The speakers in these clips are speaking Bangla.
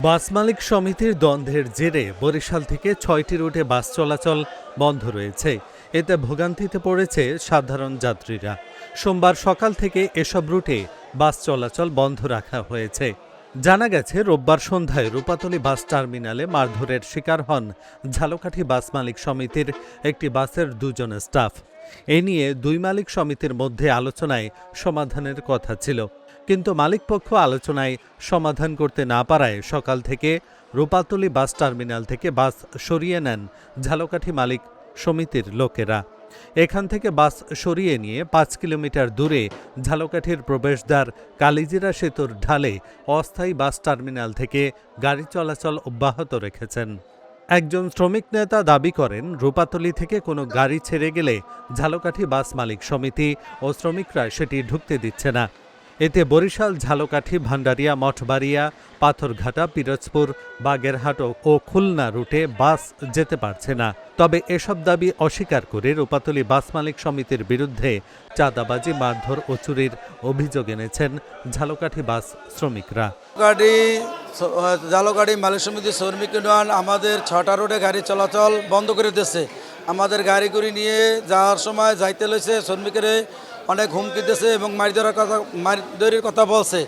বাস মালিক সমিতির দ্বন্দ্বের জেরে বরিশাল থেকে ৬টি রুটে বাস চলাচল বন্ধ রয়েছে। এতে ভোগান্তিতে পড়েছে সাধারণ যাত্রীরা। সোমবার সকাল থেকে এসব রুটে বাস চলাচল বন্ধ রাখা হয়েছে। জানা গেছে, রোববার সন্ধ্যায় রূপাতলী বাস টার্মিনালে মারধরের শিকার হন ঝালকাঠি বাস মালিক সমিতির একটি বাসের দুজন স্টাফ। এ নিয়ে দুই মালিক সমিতির মধ্যে আলোচনায় সমাধানের কথা ছিল, কিন্তু মালিকপক্ষ আলোচনায় সমাধান করতে না পারায় সকাল থেকে রূপাতলী বাস টার্মিনাল থেকে বাস সরিয়ে নেন ঝালকাঠি মালিক সমিতির লোকেরা। এখান থেকে বাস সরিয়ে নিয়ে ৫ কিলোমিটার দূরে ঝালকাঠির প্রবেশদ্বার কালিজিরা সেতুর ঢালে অস্থায়ী বাস টার্মিনাল থেকে গাড়ি চলাচল অব্যাহত রেখেছেন। একজন শ্রমিক নেতা দাবি করেন, রূপাতলী থেকে কোনো গাড়ি ছেড়ে গেলে ঝালকাঠি বাস মালিক সমিতি ও শ্রমিকরা সেটি ঢুকতে দিচ্ছে না। এতে বরিশাল, ঝালকাঠি, ভান্ডারিয়া, মঠবাড়িয়া, পাথরঘাটা, পিরোজপুর, বাগেরহাট ও খুলনা রুটে বাস যেতে পারছে না। তবে এসব দাবি অস্বীকার করে রূপাতলী বাস মালিক সমিতির বিরুদ্ধে চাঁদাবাজি, মারধর ও চুরির অভিযোগ এনেছেন ঝালকাঠি বাস শ্রমিকরা। ঝালকাঠি মালিক সমিতির শ্রমিক ইউনিয়ন আমাদের 6টা রোডে গাড়ি চলাচল বন্ধ করে দিয়েছে। আমাদের গাড়িগুড়ি নিয়ে যাওয়ার সময় যাইতে লইছে, শ্রমিকের অনেক হুমকি দিয়েছে এবং মারধরের কথা বলছে।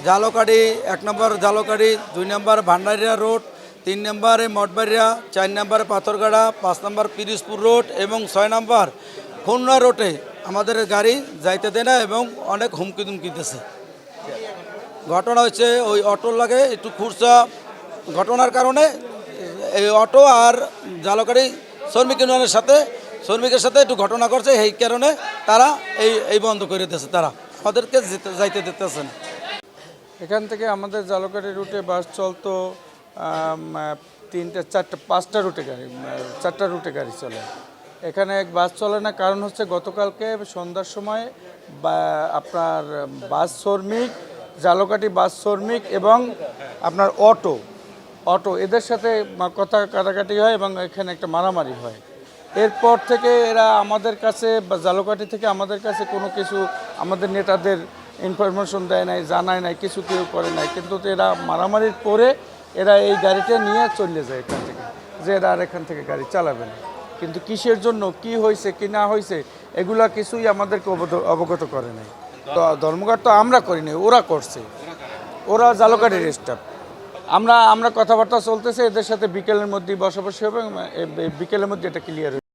ঝালকাঠি 1 নম্বর ঝালকাঠি, 2 নম্বর ভান্ডারিয়া রোড, 3 নম্বরে মঠবাড়িয়া, 4 নম্বরে পাথরগাড়া, 5 নম্বর পিরোজপুর রোড এবং 6 নম্বর খুলনা রোডে আমাদের গাড়ি যাইতে দেয় না এবং অনেক হুমকি দুমকি দিতেছে। ঘটনা হচ্ছে ওই অটোর লাগে একটু খুরসা ঘটনার কারণে এই অটো আর ঝালকাঠি শ্রমিক ইউনিয়নের শ্রমিকের সাথে একটু ঘটনা করছে, এই কারণে তারা এই বন্ধ করে দিতেছে। তারা আমাদেরকে যাইতে দিতেছে না। এখান থেকে আমাদের ঝালকাঠি রুটে বাস চলতো 3টা 4টা 5টা রুটে গাড়ি, 4টা রুটে গাড়ি চলে। এখানে বাস চলে না, কারণ হচ্ছে গতকালকে সন্ধ্যার সময় আপনার বাস শ্রমিক, ঝালকাঠি বাস শ্রমিক এবং আপনার অটো এদের সাথে কথা কাটাকাটি হয় এবং এখানে একটা মারামারি হয়। এরপর থেকে এরা আমাদের কাছে বা ঝালকাঠি থেকে আমাদের কাছে কোনো কিছু আমাদের নেতাদের ইনফরমেশন দেয় নাই, জানায় নাই, কিছু কেউ করে নাই। কিন্তু এরা মারামারির পরে এরা এই গাড়িটা নিয়ে চলে যায় এখান থেকে, যে এরা আর এখান থেকে গাড়ি চালাবে না। কিন্তু কিসের জন্য, কি হয়েছে কি না হয়েছে, এগুলা কিছুই আমাদেরকে অবগত করে নাই। তো ধর্মঘট তো আমরা করিনি, ওরা করছে, ওরা ঝালকাঠির স্টাফ। আমরা কথাবার্তা চলতেছে, এদের সাথে বিকেলের মধ্যেই বসাবসি হবে, বিকেলের মধ্যে এটা ক্লিয়ার হবে।